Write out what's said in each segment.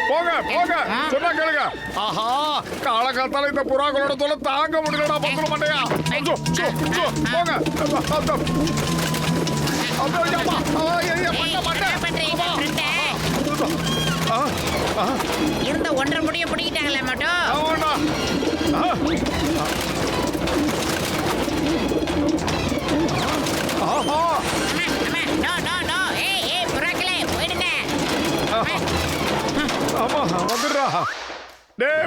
போங்க போங்க சொன்னா கேளுங்க. ஆஹா காலகாலத்தால இந்த புறாக்களோட தொலை தாங்க முடியலடா பத்துல மண்டையா. போங்க இருந்த 1.5 முடிய பிடிக்கிட்டாங்களே மட்டும்.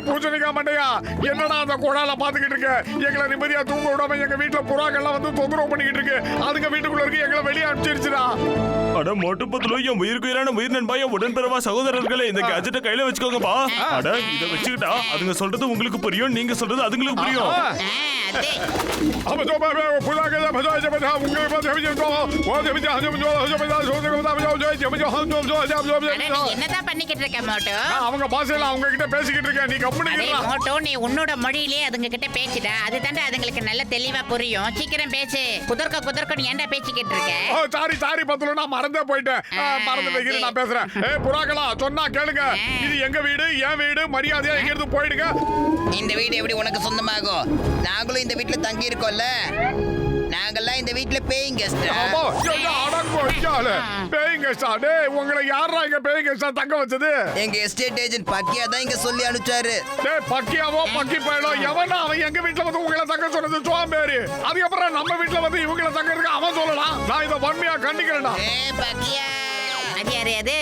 பூஜனிக்கா மண்டையா என்னடா அந்த குழால பாத்துக்கிட்டு இருக்க? எங்களை நிம்மதியா தூங்க விடாம எங்க வீட்டுல புறாக்கள்லாம் வந்து தொந்தரவு பண்ணிக்கிட்டு இருக்கு. அதுங்க வீட்டுக்குள்ள இருக்கு, எங்களை வெளியே அனுப்பிச்சிருச்சுடா. அட மொட்டுப்பத்துல என் உயிருக்குயிரான உயிர் நண்பா, என் உடன்பிறவா சகோதரர்களே, இந்த கேஜெட்டை கையில வச்சுக்கோங்கப்பா. அட இத வச்சுக்கிட்டா அதுங்க சொல்றது உங்களுக்கு புரியும், நீங்க சொல்றது அதுங்களுக்கு புரியும். என்னதான் பண்ணிக்கிட்டு இருக்க மோட்டோ? அவங்க பாசையில அவங்க கிட்ட பேசிக்கிட்டு இருக்க, நீ கம்பெனி மோட்டோ. நீ உன்னோட மொழியிலே அதுங்க கிட்ட பேசிடா, அதுதான்டா அதுங்களுக்கு நல்ல தெளிவா புரியும். சீக்கிரம் பேசு. குதர்க்க நீ ஏன்டா பேசிக்கிட்டு இருக்க? சாரி பத்துல நான் மறந்தே போயிட்டேன். மறந்து வைக்கிறேன், நான் பேசுறேன். புறாக்களா சொன்னா கேளுங்க, இது எங்க வீடு, என் வீடு. மரியாதையா எங்க இருந்து போயிடுங்க. இந்த வீடு எப்படி உனக்கு சொந்தமாகும்? நாங்களும் இந்த வீட்டுல தங்கி இருக்கோம்ல. நாங்கெல்லாம் இந்த வீட்டுல பேயிங் கெஸ்ட். பேயிங் கெஸ்டா? டேய் உங்களை யாரா இங்க பேயிங் கெஸ்டா தங்க வச்சது? எங்க எஸ்டேட் ஏஜென்ட் பக்கியா தான் இங்க சொல்லி அனுப்பிச்சாரு. டேய் பக்கியாவோ பக்கி பயலோ எவனா அவன் எங்க வீட்டுல வந்து உங்களை தங்க சொன்னது? சோம்பேறி. அதுக்கப்புறம் நம்ம வீட்டுல வந்து இவங்களை தங்க இருக்கு அவன் சொல்லலாம். நான் இதை வன்மையா கண்டிக்கிறேன்டா. பக்கியா அது யாரு அது?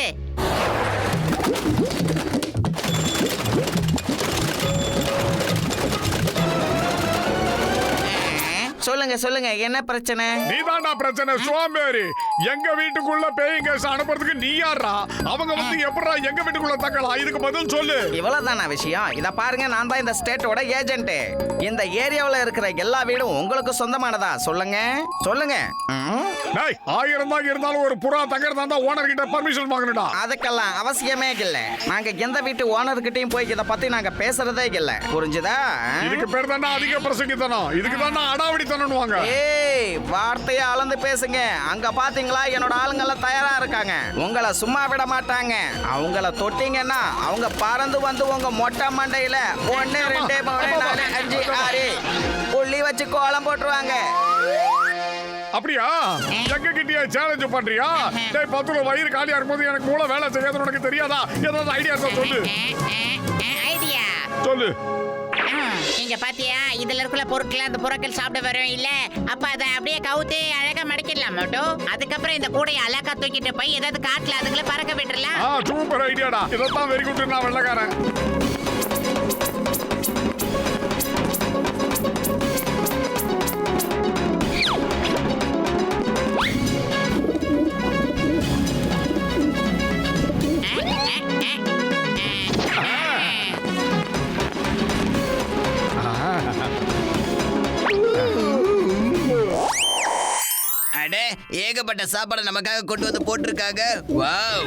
சொல்லுங்க என்ன பிரச்சனை? நீதான்டா பிரச்சனை சோம்பேறி. எங்க வீட்டுக்குள்ள பேயிங் கெஸ்ட் அனுப்புறதுக்கு நீ யாரா? அவங்க வந்து எப்படா எங்க வீட்டுக்குள்ள தங்கலாம்? இதுக்கு பதில் சொல்லு. இவ்வளவுதானா விஷயம்? இத பாருங்க, நான் தான் இந்த ஸ்டேட்டோட ஏஜென்ட். இந்த ஏரியாவுல இருக்கிற எல்லா வீடும் உங்களுக்கு சொந்தமானதா? சொல்லுங்க. டேய் 1000 தான் இருந்தாலும் ஒரு புறா தங்கறதா இருந்தா ஓனர் கிட்ட பர்மிஷன் வாங்கணும்டா. அதுக்கெல்லாம் அவசியமே இல்ல. நாங்க எந்த வீட்டு ஓனர் கிட்டயும் போய் இத பத்தி நாங்க பேசுறதே இல்ல. புரிஞ்சுதா? இதுக்கு பேர் தான்டா அதிக பிரசங்கித்தனம். இதுக்கு தான்டா அடாவடித்தனம்னுவாங்க. ஏய் வார்த்தையை அளந்து பேசுங்க. அங்க பாத்தீங்களா என்னோட ஆளுங்க எல்லாம் தயாரா இருக்காங்க. உங்களை சும்மா விட மாட்டாங்க. அவங்கள தொட்டீங்கன்னா அவங்க பறந்து வந்து உங்க மொட்டை மண்டையில 1 2 3 4 5 6 புள்ளி வச்சு கோலம் போட்டுருவாங்க. அப்படியா? எங்க கிட்டயே சேலஞ்ச் பண்றியா? டேய் பத்துல வயிறு காலியா இருக்கும்போது எனக்கு மூளை வேலை செய்யாதுன்னு உனக்கு தெரியாதா? ஏதாவது ஐடியா சொல்லு. ஐடியா சொல்லு. நீங்க பாத்தியா இதுல இருக்கிற பொருட்கள் அந்த புறாக்கள் சாப்பிட வரும் இல்ல? அப்ப அதை அப்படியே கவுத்து அழகா மடக்கிடலாம் மட்டும். அதுக்கப்புறம் இந்த கூடையை அழகா தூக்கிட்டு போய் ஏதாவது காட்டுல அதுங்களை பறக்க விட்டுறலாம். சூப்பர் ஐடியாடா. இதத்தான் வெரி குட். நான் வெள்ளக்காரன். அட ஏகப்பட்ட சாப்பாடு நமக்காக கொண்டு வந்து போட்டிருக்காங்க. வாவ்.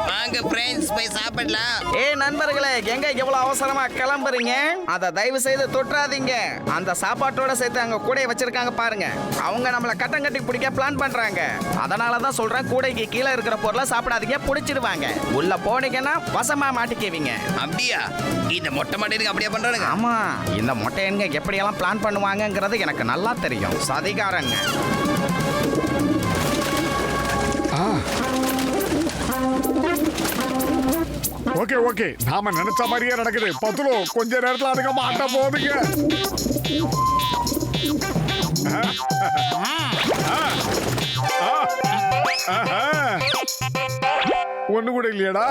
வாங்க ஃப்ரெண்ட்ஸ் போய் சாப்பிடலாம். நண்பர்களே, எங்க எவ்வளவு அவசரமா கிளம்புறீங்க? அத தயவு செய்து தொற்றாதீங்க. அந்த சாப்பாட்டோட சேர்த்து அங்க கூடை வச்சிருக்காங்க பாருங்க. அவங்க நம்மள கட்டம் கட்டி பிடிக்க பிளான் பண்றாங்க. அதனாலதான் சொல்றேன், கூடைக்கு கீழே இருக்கிற பொருளை சாப்பிடாதீங்க, பிடிச்சிடுவாங்க. உள்ள போனீங்கன்னா வசமா மாட்டிக்குவீங்க. அப்படியா? இந்த மொட்டை மாட்டேனுக்கு அப்படியே பண்றானுங்க? ஆமா, இந்த மொட்டையனுங்க எப்படியெல்லாம் பிளான் பண்ணுவாங்கங்கிறது எனக்கு நல்லா தெரியும். சதிகாரங்க. ஓகே நாம நினைச்ச மாதிரியே நடக்குது. பத்துலோ கொஞ்ச நேரத்துல அதுக்கு மாட்ட போகுதுங்க. ஒண்ணு கூட இல்லையடா.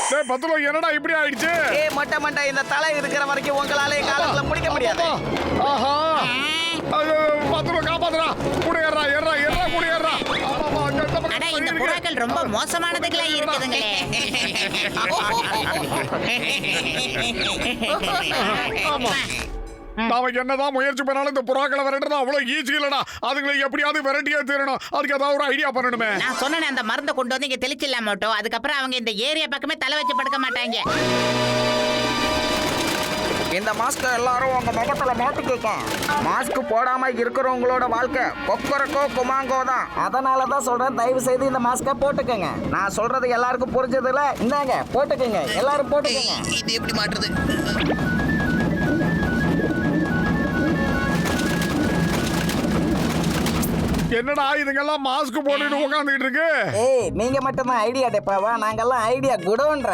டேய் பத்துலோ என்னடா இப்படி ஆயிடுச்சு? மொட்டை இந்த தலை இருக்கிற வரைக்கும் உங்களால காலத்துல பிடிக்க முடியாது. ஆஹா பத்துலோ காப்பாத்துறா. கூட ஏறா ஏறா ஏறா கூட ஏறா. அட இந்த புறாக்கள் ரொம்ப மோசமானதுங்களா இருக்குதுங்களே. ஆமா நாம என்னதான் முயற்சி பண்ணாலும் இந்த புறாக்களை விரட்டுறது அவ்வளவு ஈஸி இல்லடா. அதுங்களை எப்படியாவது விரட்டியே தீரணும். அதுக்கு ஏதாவது ஒரு ஐடியா பண்ணணுமே. நான் சொன்னேன் அந்த மருந்தை கொண்டு வந்து இங்க தெளிச்சிடலாம் மட்டும். அதுக்கப்புறம் அவங்க இந்த ஏரியா பக்கமே தலை வச்சு படுக்க மாட்டாங்க. இந்த மாஸ்க் எல்லாரும் உங்க முகத்துல மாட்டிக்கங்க. மாஸ்க் போடாம இருக்கிறவங்களோட வாழ்க்கை கொக்கரக்கோ குமாங்கோ தான். அதனால தான் சொல்றேன், தயவு செய்து இந்த மாஸ்கை போட்டுக்கங்க. நான் சொல்றது எல்லாருக்கும் புரிஞ்சதுல? இந்தாங்க போட்டுக்கங்க, எல்லாரும் போட்டுக்கங்க. இது எப்படி மாட்டுறது? என்னடா இதுங்கெல்லாம் மாஸ்க் போட்டுட்டு உட்காந்துக்கிட்டு இருக்கு? ஏய், நீங்க மட்டும் தான் ஐடியா டெப்பாவா? நாங்கெல்லாம் ஐடியா குடோன்ற.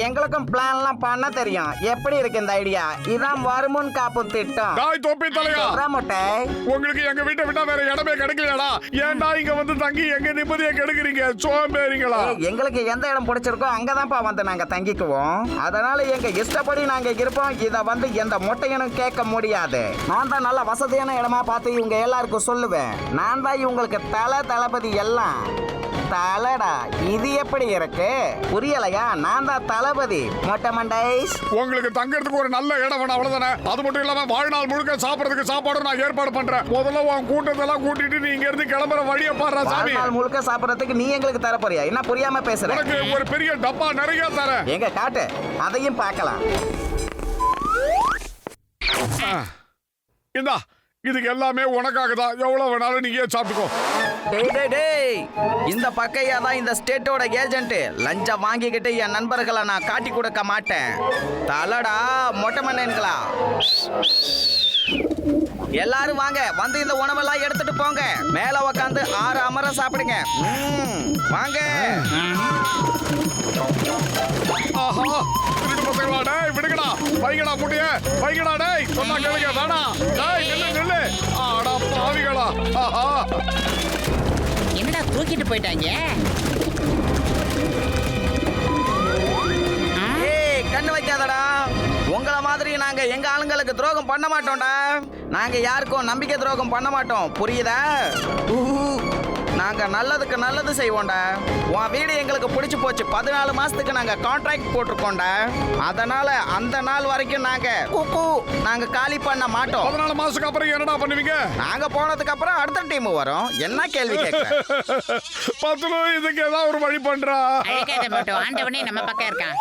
எங்களுக்கும் பிளான்லாம் பண்ண தெரியும். எப்படி இருக்கு இந்த ஐடியா? இதான் வருமுன் காப்பு திட்டம். டாய் தொப்பி தலையா, முட்டை. உங்களுக்கு எங்க வீட்டை விட்டா வேற இடமே கிடைக்கலையாடா? ஏன்டா இங்க வந்து தங்கி எங்க நிம்மதியை கெடுக்குறீங்க? சோம்பேறிங்களா? எங்களுக்கு எந்த இடம் பிடிச்சிருக்கோ அங்கதான்ப்பா வந்து நாங்க தங்கிக்குவோம். அதனால எங்க இஷ்டப்படி நாங்க இருப்போம். இத வந்து எந்த மொட்டையனும் கேட்க முடியாது. நான் தான் நல்ல வசதியான இடமா பார்த்து இவங்க எல்லாருக்கும் சொல்லுவேன். நான் தான் இவங்களுக்கு தளபதி எல்லாம். தலடா, இது எப்படி இருக்கு? புரியலையா? நான் தான் தளபதி. மொட்டை மண்டை. உங்களுக்கு தங்கறதுக்கு ஒரு நல்ல இடம் வேணும், அவ்வளவுதானே. அது மட்டும் இல்லாம வாழ்நாள் முழுக்க சாப்பிடறதுக்கு சாப்பாடும் நான் ஏற்பாடு பண்றேன். முதல்ல உன் கூட்டத்தெல்லாம் கூட்டிட்டு நீ இங்க இருந்து கிளம்புற வழியை பாடுறா சாமி. வாழ்நாள் முழுக்க சாப்பிடறதுக்கு நீ எங்களுக்கு தர போறியா? என்ன புரியாம பேசுற? உனக்கு ஒரு பெரிய டப்பா நிறைய தரேன். எங்க காட்டு, அதையும் பார்க்கலாம். இந்தா, இதுக்கு எல்லாமே உனக்காக தான். எவ்வளவு வேணாலும் நீங்க சாப்பிட்டுக்கோ. டேய் டேய் டேய், இந்த பக்கையா தான் இந்த ஸ்டேட்டோட ஏஜென்ட். லஞ்சம் வாங்கிக்கிட்டு என் நண்பர்களை நான் காட்டி கொடுக்க மாட்டேன். தலடா மொட்டை மண்ணுங்களா, எல்லாரும் வாங்க, வந்து இந்த உணவெல்லாம் எடுத்துட்டு போங்க. மேல உக்காந்து 6 அமர சாப்பிடுங்க. வாங்க. ஆஹா, திருட்டு பசங்களா, டேய் விடுங்கடா. வைங்கடா முட்டைய, வைங்கடா. டேய் சொன்னா கேளுங்க, வேணாம். டேய் நில்லு நில்லு. ஆடா பாவிகளா. ஆஹா, என்னடா தூக்கிட்டு போயிட்டாங்க? ஏய், கண்ணு வைக்காதடா. உங்கள மாதிரி நாங்க எங்க ஆளுங்களுக்கு துரோகம் பண்ண மாட்டோம்டா. நாங்க யாருக்கும் நம்பிக்கை துரோகம் பண்ண மாட்டோம், புரியுதா? நாங்க நல்லதுக்கு நல்லது செய்வோம்டா. உன் வீடு எங்களுக்கு பிடிச்சு போச்சு. 14 மாசத்துக்கு நாங்க கான்ட்ராக்ட் போட்டிருக்கோம்டா. அதனால அந்த நாள் வரைக்கும் நாங்க காலி பண்ண மாட்டோம். 14 மாசத்துக்கு அப்புறம் என்னடா பண்ணுவீங்க? நாங்க போனதுக்கு அப்புறம் அடுத்த டீம் வரும். என்ன கேள்வி கேட்க? பத்துலு, இதுக்கு ஏதாவது ஒரு வழி பண்றா. அழைக்காத மட்டும், ஆண்டவனே நம்ம பக்கம் இருக்கான்.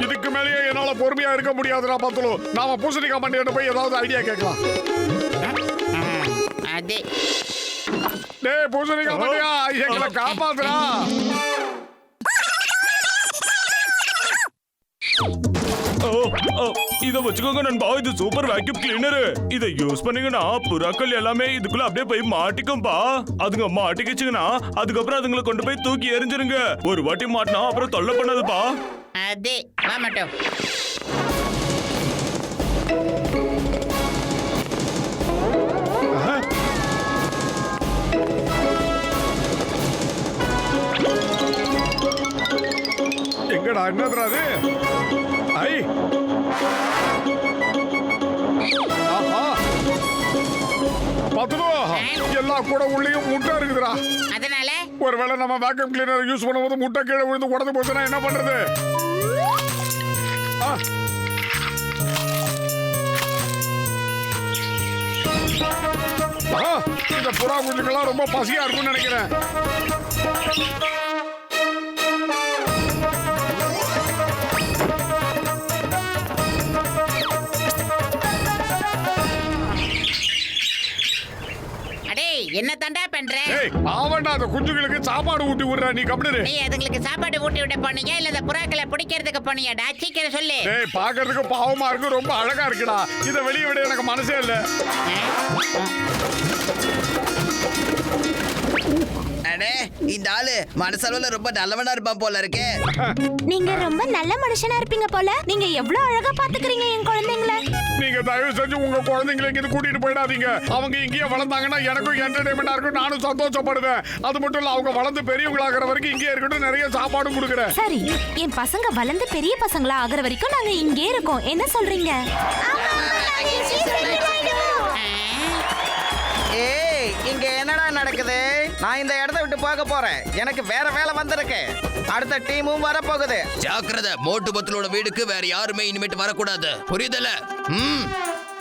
இதுக்கு மேலேயே என்னால பொறுமையா இருக்க முடியாதுடா பத்துலு. நாம பூசணிக்காய் மண்டியிட்ட போய் ஏதாவது ஐடியா கேட்கலாம். அதே டேய் பூசணிக்காய் மண்டியா, எங்களை காப்பாத்துறா. இத வச்சுக்கோங்க நண்பா, இது சூப்பர் வேக்யூம் கிளீனர். இத யூஸ் பண்ணீங்கன்னா புறாக்கள் எல்லாமே இதுக்குள்ள அப்படியே போய் மாட்டிக்கும்பா. அதுங்க மாட்டிக்கிச்சுங்கன்னா அதுக்கப்புறம் அதுங்களை கொண்டு போய் தூக்கி எறிஞ்சிருங்க. ஒரு வாட்டி மாட்டினா அப்புறம் தொல்லை பண்ணாதுப்பா. அதே வா மட்டும். எங்கடா என்னதுடா அது? ஐ, ஆஹா, பத்துலு, எல்லா கூட உள்ளேயும் முட்டை இருக்குதுடா. அதனால ஒருவேளை நம்ம வேக்யூம் கிளீனர் யூஸ் பண்ணும்போது முட்டை கீழே விழுந்து உடஞ்சு போச்சுன்னா என்ன பண்றது? இந்த புறா குஞ்சுக்கெல்லாம் ரொம்ப பசியா இருக்கும்னு நினைக்கிறேன். என்ன தண்டா பண்ற? ஆவண்டா, அந்த குஞ்சுகளுக்கு சாப்பாடு ஊட்டி விடுற. நீ கம்ப்ளீட். நீ அதுங்களுக்கு சாப்பாடு ஊட்டி விட போனீங்க இல்ல அந்த புறாக்களை பிடிக்கிறதுக்கு போனியாடா? சீக்கிரம் சொல்லு. டேய், பாக்குறதுக்கு பாவமா இருக்கு, ரொம்ப அழகா இருக்குடா. இத வெளிய விட எனக்கு மனசே இல்ல. அடே, இந்த ஆளு மனசளவுல ரொம்ப நல்லவனா இருப்பான் போல இருக்கே. நீங்க ரொம்ப நல்ல மனுஷனா இருப்பீங்க போல. நீங்க எவ்வளவு அழகா பாத்துக்கிறீங்க என் குழந்தைங்களை. நீங்க தயவு செஞ்சு உங்க குழந்தைங்களை இங்க கூட்டிட்டு போயிடாதீங்க. அவங்க இங்கேயே வளர்ந்தாங்கன்னா எனக்கும் என்டர்டைன்மெண்டா இருக்கும், நானும் சந்தோஷப்படுவேன். அது மட்டும் இல்ல, அவங்க வளர்ந்து பெரியவங்களாகிற வரைக்கும் இங்கே இருக்கட்டும். நிறைய சாப்பாடும் கொடுக்குறேன். சரி, என் பசங்க வளர்ந்து பெரிய பசங்களா ஆகிற வரைக்கும் நாங்க இங்கே இருக்கோம். என்ன சொல்றீங்க? ஏய், இங்க என்னடா நடக்குது? நான் இந்த இடத்தை விட்டு போக போறேன். எனக்கு வேற வேலை வந்திருக்கு. அடுத்த டீமும் வர போகுது. ஜாக்கிரதை, மோட்டு பத்துலோட வீடுக்கு வேற யாருமே இனிமேட்டு வரக்கூடாது, புரியுதல?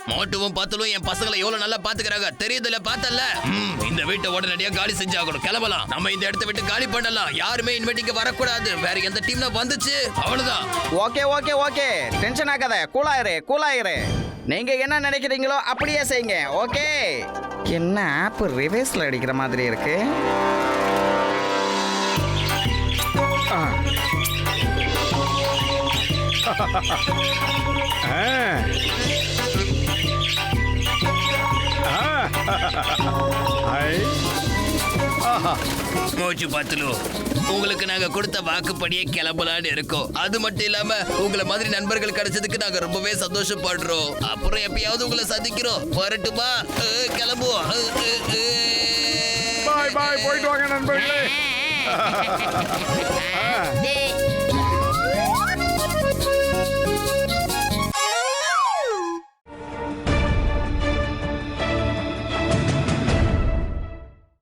மோட்டுவும் பத்தலும் என் பசங்களை எவ்வளவு நல்லா பாத்துக்கிறாங்க தெரியுதுல பார்த்தல. இந்த வீட்டை உடனடியா காலி செஞ்சாகணும். கிளம்பலாம். நம்ம இந்த இடத்தை விட்டு காலி பண்ணலாம். யாருமே இன்வைட்டிங்க வரக்கூடாது. வேற எந்த டீம்ல வந்துச்சு அவ்வளவுதான். ஓகே ஓகே ஓகே, டென்ஷன் ஆகாத, கூலாயிரு கூலாயிரு. நீங்க என்ன நினைக்கிறீங்களோ அப்படியே செய்யுங்க. ஓகே. என்ன ஆப் ரிவர்ஸ்ல அடிக்கிற மாதிரி இருக்கு? மோச்சு பத்தலு, உங்களுக்கு நாங்க கொடுத்த வாக்குப்படியே கிளம்பலான்னு இருக்கோம். அது மட்டும் இல்லாம உங்களை மாதிரி நண்பர்கள் கிடைச்சதுக்கு நாங்க ரொம்பவே சந்தோஷப்படுறோம். அப்புறம் எப்பயாவது உங்களை சந்திக்கிறோம். வரட்டுமா? கிளம்புவோம். பாய் பாய், போயிட்டு வாங்க நண்பர்களே.